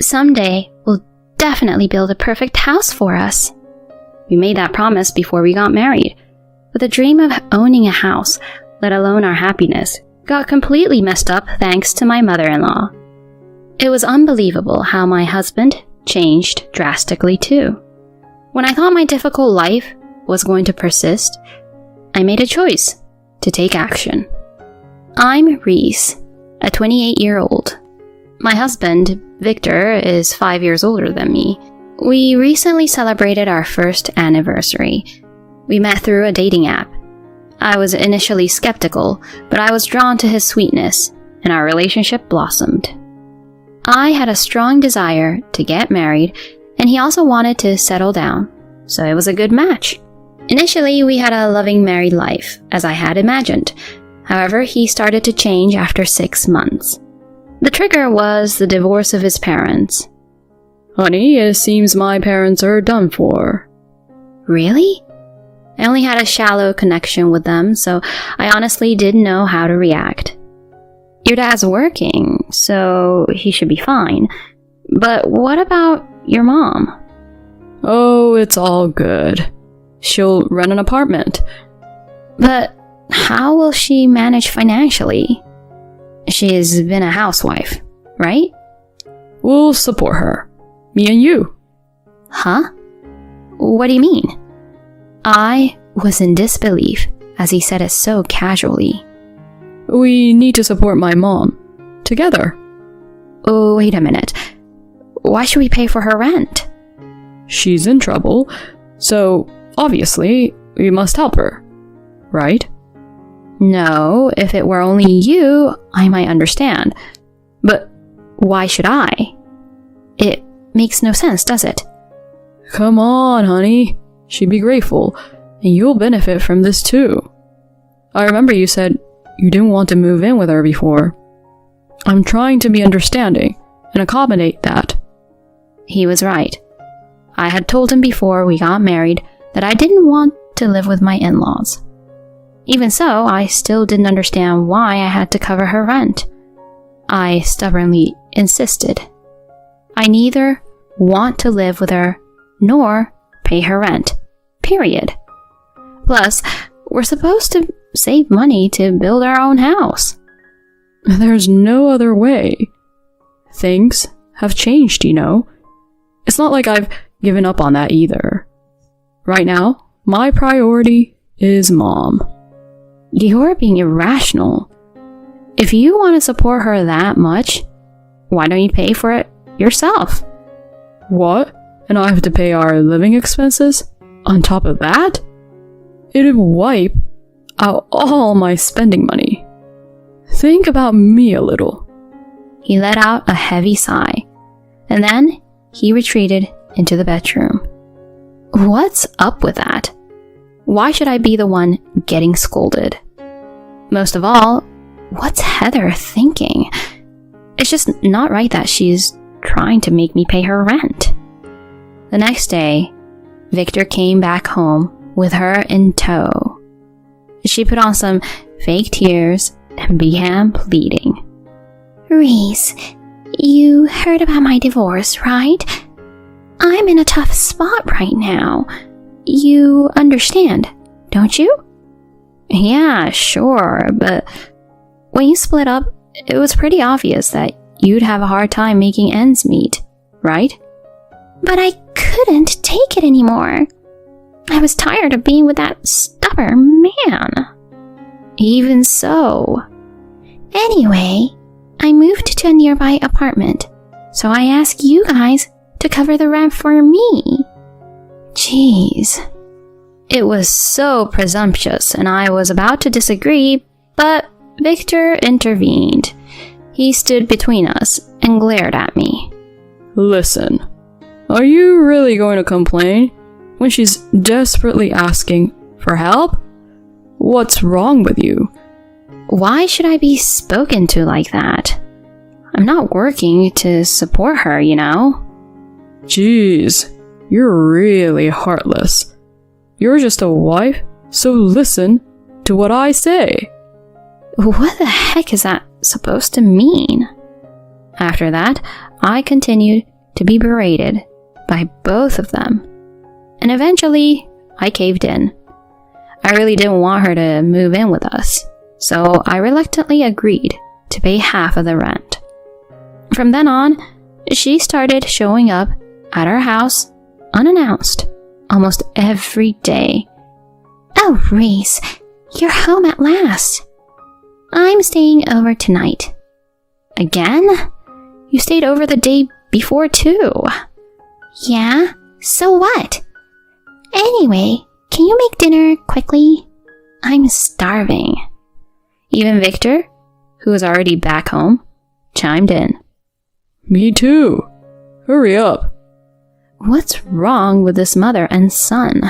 Someday, we'll definitely build a perfect house for us. We made that promise before we got married, but the dream of owning a house, let alone our happiness, got completely messed up thanks to my mother-in-law. It was unbelievable how my husband changed drastically too. When I thought my difficult life was going to persist, I made a choice to take action. I'm Reese, a 28-year-old. My husband, Victor, is 5 years older than me. We recently celebrated our first anniversary. We met through a dating app. I was initially skeptical, but I was drawn to his sweetness, and our relationship blossomed. I had a strong desire to get married, and he also wanted to settle down, so it was a good match. Initially, we had a loving married life, as I had imagined. However, he started to change after 6 months. The trigger was the divorce of his parents. Honey, it seems my parents are done for. Really? I only had a shallow connection with them, so I honestly didn't know how to react. Your dad's working, so he should be fine. But what about your mom? Oh, it's all good. She'll rent an apartment. But how will she manage financially? She's been a housewife, right? We'll support her. Me and you. Huh? What do you mean? I was in disbelief as he said it so casually. We need to support my mom. Together. Oh, wait a minute. Why should we pay for her rent? She's in trouble, so obviously we must help her. Right? No, if it were only you, I might understand. But why should I? It makes no sense, does it? Come on, honey. She'd be grateful, and you'll benefit from this too. I remember you said you didn't want to move in with her before. I'm trying to be understanding and accommodate that. He was right. I had told him before we got married that I didn't want to live with my in-laws. Even so, I still didn't understand why I had to cover her rent. I stubbornly insisted. I neither want to live with her nor pay her rent. Period. Plus, we're supposed to save money to build our own house. There's no other way. Things have changed, you know. It's not like I've given up on that either. Right now, my priority is Mom. You're being irrational. If you want to support her that much, why don't you pay for it yourself? What? And I have to pay our living expenses? On top of that? It'd wipe out all my spending money. Think about me a little. He let out a heavy sigh, and then he retreated into the bedroom. What's up with that? Why should I be the one getting scolded? Most of all, what's Heather thinking? It's just not right that she's trying to make me pay her rent. The next day, Victor came back home with her in tow. She put on some fake tears and began pleading. Reese, you heard about my divorce, right? I'm in a tough spot right now. You understand, don't you? Yeah, sure, but when you split up, it was pretty obvious that you'd have a hard time making ends meet, right? But I couldn't take it anymore. I was tired of being with that stubborn man. Even so. Anyway, I moved to a nearby apartment, so I asked you guys to cover the rent for me. Jeez. It was so presumptuous, and I was about to disagree, but Victor intervened. He stood between us and glared at me. Listen, are you really going to complain when she's desperately asking for help? What's wrong with you? Why should I be spoken to like that? I'm not working to support her, you know? Jeez, you're really heartless. You're just a wife, so listen to what I say. What the heck is that supposed to mean? After that, I continued to be berated by both of them. And eventually, I caved in. I really didn't want her to move in with us, so I reluctantly agreed to pay half of the rent. From then on, she started showing up at our house unannounced almost every day. Oh, Reese, you're home at last. I'm staying over tonight. Again? You stayed over the day before too. Yeah? So what? Anyway, can you make dinner quickly? I'm starving. Even Victor, who was already back home, chimed in. Me too. Hurry up. What's wrong with this mother and son?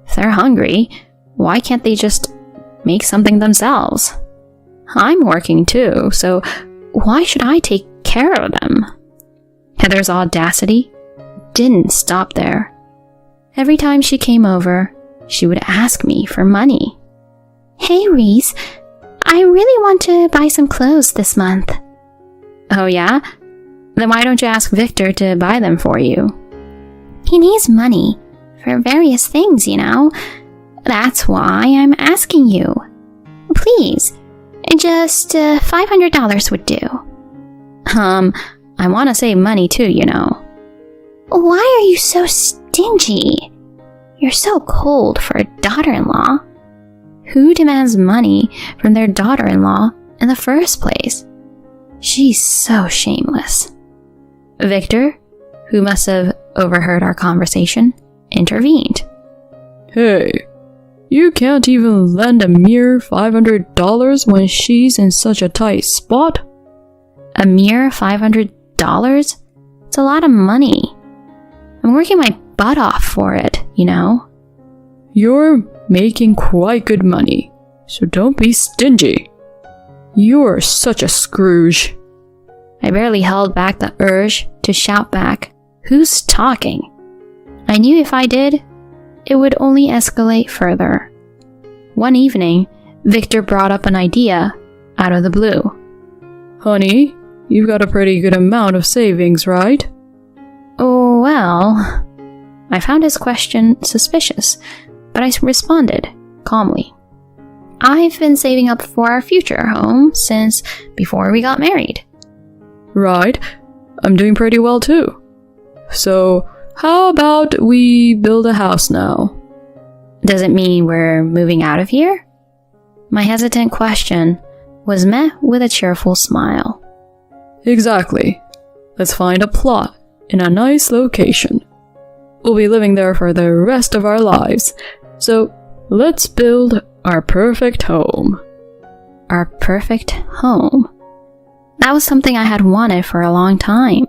If they're hungry, why can't they just make something themselves? I'm working too, so why should I take care of them? Heather's audacity didn't stop there. Every time she came over, she would ask me for money. Hey, Reese, I really want to buy some clothes this month. Oh yeah? Then why don't you ask Victor to buy them for you? He needs money for various things, you know. That's why I'm asking you. Please, just $500 would do. I want to save money too, you know. Why are you so stingy? You're so cold for a daughter-in-law. Who demands money from their daughter-in-law in the first place? She's so shameless. Victor, who must have overheard our conversation, intervened. Hey, you can't even lend a mere $500 when she's in such a tight spot? A mere $500? It's a lot of money. I'm working my butt off for it, you know? You're making quite good money, so don't be stingy. You're such a Scrooge. I barely held back the urge to shout back, "Who's talking?" I knew if I did, it would only escalate further. One evening, Victor brought up an idea out of the blue. Honey, you've got a pretty good amount of savings, right? Oh, well. I found his question suspicious, but I responded calmly. I've been saving up for our future home since before we got married. Right. I'm doing pretty well too. So, how about we build a house now? Does it mean we're moving out of here? My hesitant question was met with a cheerful smile. Exactly. Let's find a plot in a nice location. We'll be living there for the rest of our lives. So, let's build our perfect home. Our perfect home? That was something I had wanted for a long time.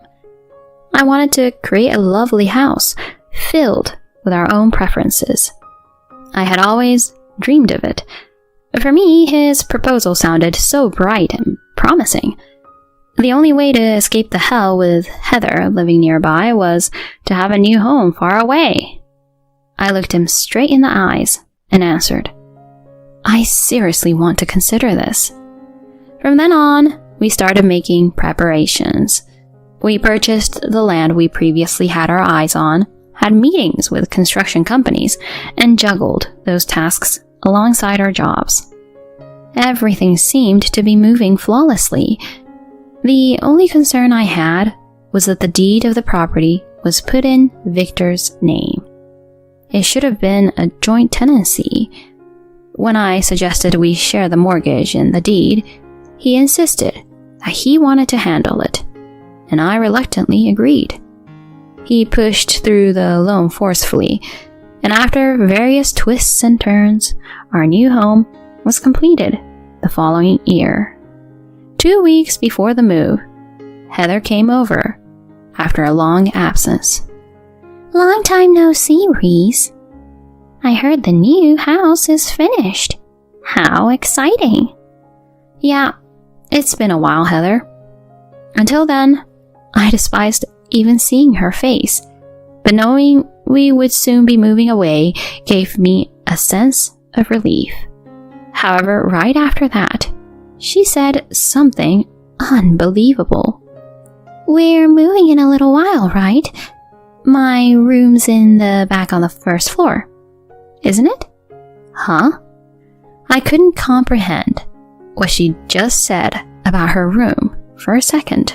I wanted to create a lovely house filled with our own preferences. I had always dreamed of it. For me, his proposal sounded so bright and promising. The only way to escape the hell with Heather living nearby was to have a new home far away. I looked him straight in the eyes and answered, I seriously want to consider this. From then on, we started making preparations. We purchased the land we previously had our eyes on, had meetings with construction companies, and juggled those tasks alongside our jobs. Everything seemed to be moving flawlessly. The only concern I had was that the deed of the property was put in Victor's name. It should have been a joint tenancy. When I suggested we share the mortgage and the deed, he insisted that he wanted to handle it, and I reluctantly agreed. He pushed through the loan forcefully, and after various twists and turns, our new home was completed the following year. 2 weeks before the move, Heather came over after a long absence. Long time no see, Reese. I heard the new house is finished. How exciting. Yeah, it's been a while, Heather. Until then, I despised even seeing her face, but knowing we would soon be moving away gave me a sense of relief. However, right after that, she said something unbelievable. We're moving in a little while, right? My room's in the back on the first floor, isn't it? Huh? I couldn't comprehend what she just said about her room for a second.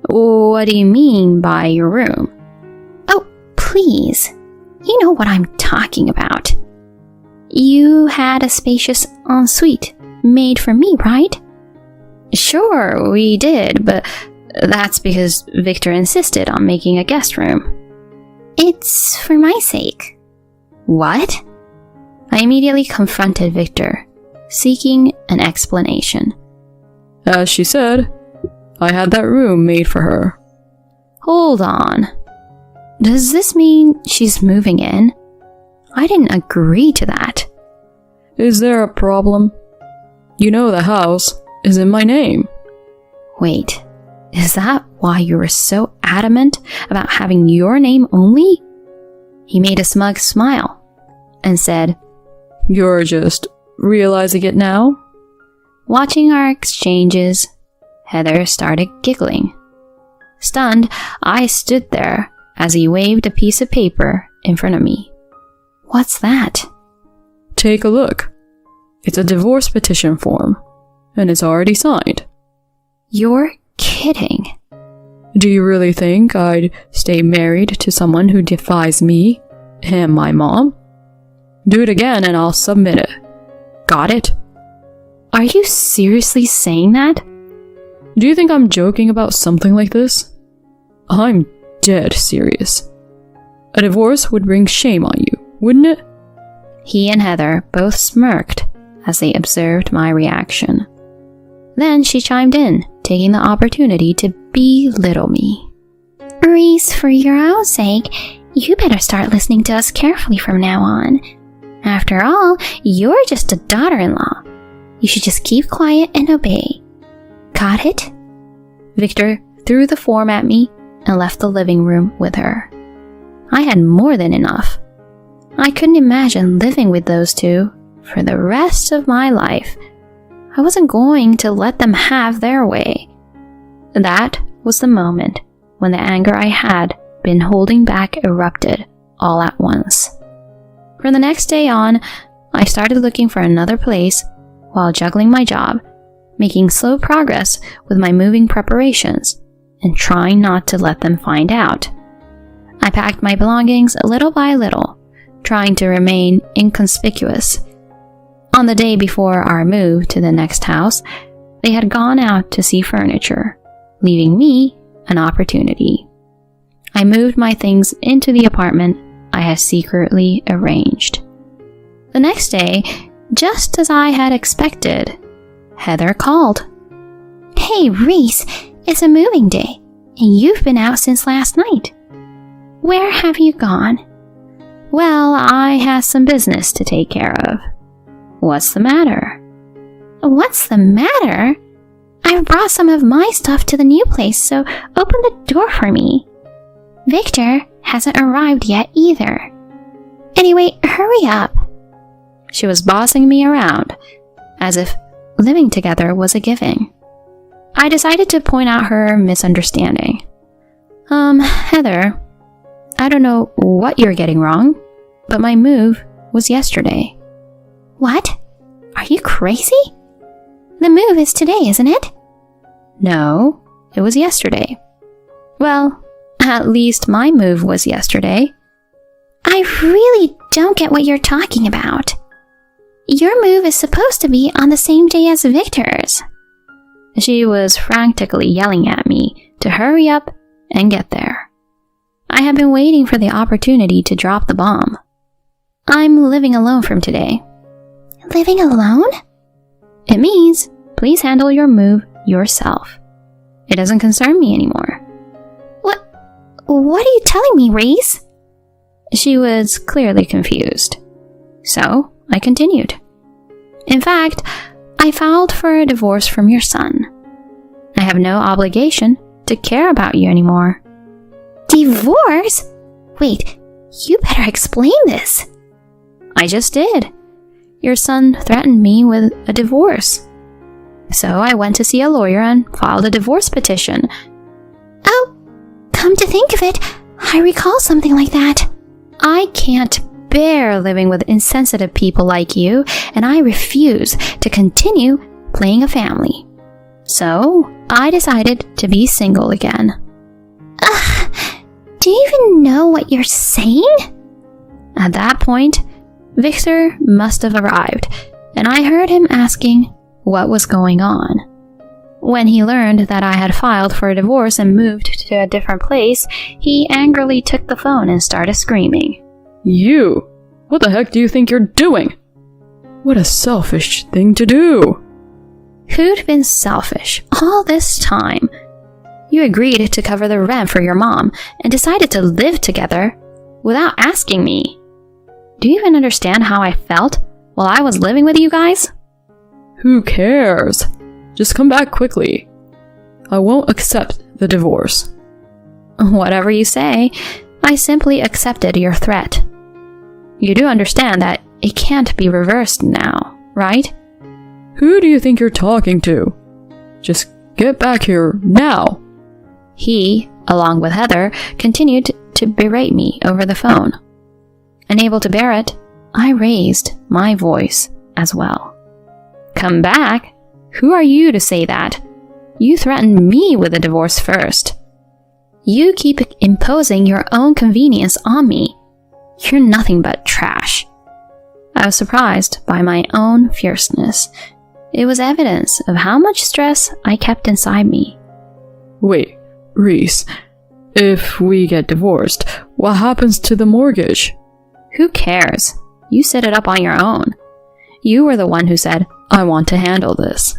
What do you mean by your room? Oh, please. You know what I'm talking about. You had a spacious ensuite made for me, right? Sure, we did, but that's because Victor insisted on making a guest room. It's for my sake. What? I immediately confronted Victor, seeking an explanation. As she said, I had that room made for her. Hold on. Does this mean she's moving in? I didn't agree to that. Is there a problem? You know the house is in my name. Wait, is that why you were so adamant about having your name only? He made a smug smile and said, You're just realizing it now? Watching our exchanges, Heather started giggling. Stunned, I stood there as he waved a piece of paper in front of me. What's that? Take a look. It's a divorce petition form, and it's already signed. You're kidding. Do you really think I'd stay married to someone who defies me and my mom? Do it again and I'll submit it. Got it? Are you seriously saying that? Do you think I'm joking about something like this? I'm dead serious. A divorce would bring shame on you, wouldn't it? He and Heather both smirked as they observed my reaction. Then she chimed in, taking the opportunity to belittle me. Reese, for your own sake, you better start listening to us carefully from now on. After all, you're just a daughter-in-law. You should just keep quiet and obey. Got it? Victor threw the form at me and left the living room with her. I had more than enough. I couldn't imagine living with those two for the rest of my life. I wasn't going to let them have their way. That was the moment when the anger I had been holding back erupted all at once. From the next day on, I started looking for another place while juggling my job, making slow progress with my moving preparations, and trying not to let them find out. I packed my belongings little by little, trying to remain inconspicuous. On the day before our move to the next house, they had gone out to see furniture, leaving me an opportunity. I moved my things into the apartment I had secretly arranged. The next day, just as I had expected, Heather called. Hey, Reese, it's a moving day, and you've been out since last night. Where have you gone? Well, I have some business to take care of. What's the matter? What's the matter? I've brought some of my stuff to the new place, so open the door for me. Victor hasn't arrived yet either. Anyway, hurry up. She was bossing me around, as if living together was a given. I decided to point out her misunderstanding. Heather, I don't know what you're getting wrong, but my move was yesterday. What? Are you crazy? The move is today, isn't it? No, it was yesterday. Well, at least my move was yesterday. I really don't get what you're talking about. Your move is supposed to be on the same day as Victor's. She was frantically yelling at me to hurry up and get there. I had been waiting for the opportunity to drop the bomb. I'm living alone from today. Living alone? It means please handle your move yourself. It doesn't concern me anymore. What are you telling me, Reese? She was clearly confused. So I continued. In fact, I filed for a divorce from your son. I have no obligation to care about you anymore. Divorce? Wait, you better explain this. I just did. Your son threatened me with a divorce. So I went to see a lawyer and filed a divorce petition. Come to think of it, I recall something like that. I can't bear living with insensitive people like you, and I refuse to continue playing a family. So, I decided to be single again. Do you even know what you're saying? At that point, Victor must have arrived, and I heard him asking what was going on. When he learned that I had filed for a divorce and moved to a different place, he angrily took the phone and started screaming. You! What the heck do you think you're doing? What a selfish thing to do! Who'd been selfish all this time? You agreed to cover the rent for your mom and decided to live together without asking me. Do you even understand how I felt while I was living with you guys? Who cares? Just come back quickly. I won't accept the divorce. Whatever you say, I simply accepted your threat. You do understand that it can't be reversed now, right? Who do you think you're talking to? Just get back here now. He, along with Heather, continued to berate me over the phone. Unable to bear it, I raised my voice as well. Come back? Who are you to say that? You threatened me with a divorce first. You keep imposing your own convenience on me. You're nothing but trash. I was surprised by my own fierceness. It was evidence of how much stress I kept inside me. Wait, Reese, if we get divorced, what happens to the mortgage? Who cares? You set it up on your own. You were the one who said, I want to handle this.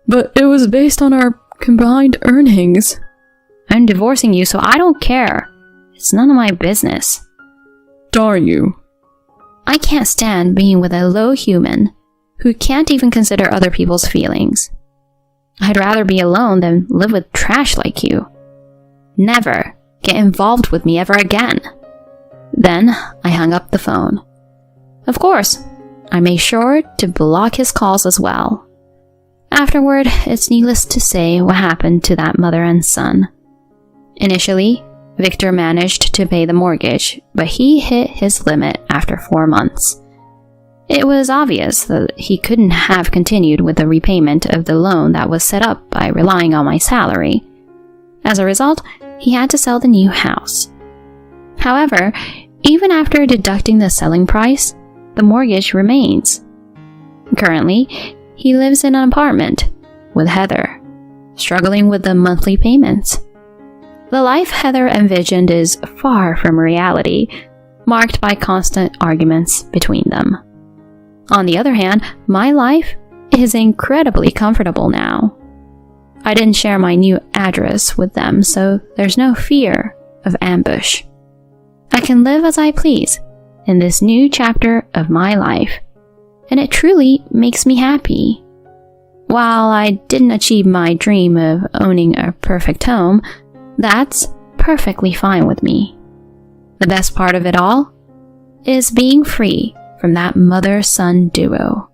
But it was based on our combined earnings. I'm divorcing you, so I don't care. It's none of my business. Darn you. I can't stand being with a low human who can't even consider other people's feelings. I'd rather be alone than live with trash like you. Never get involved with me ever again. Then I hung up the phone. Of course, I made sure to block his calls as well. Afterward, it's needless to say what happened to that mother and son. Initially, Victor managed to pay the mortgage, but he hit his limit after 4 months. It was obvious that he couldn't have continued with the repayment of the loan that was set up by relying on my salary. As a result, he had to sell the new house. However, even after deducting the selling price, the mortgage remains. Currently, he lives in an apartment with Heather, struggling with the monthly payments. The life Heather envisioned is far from reality, marked by constant arguments between them. On the other hand, my life is incredibly comfortable now. I didn't share my new address with them, so there's no fear of ambush. I can live as I please in this new chapter of my life, and it truly makes me happy. While I didn't achieve my dream of owning a perfect home, that's perfectly fine with me. The best part of it all is being free from that mother-son duo.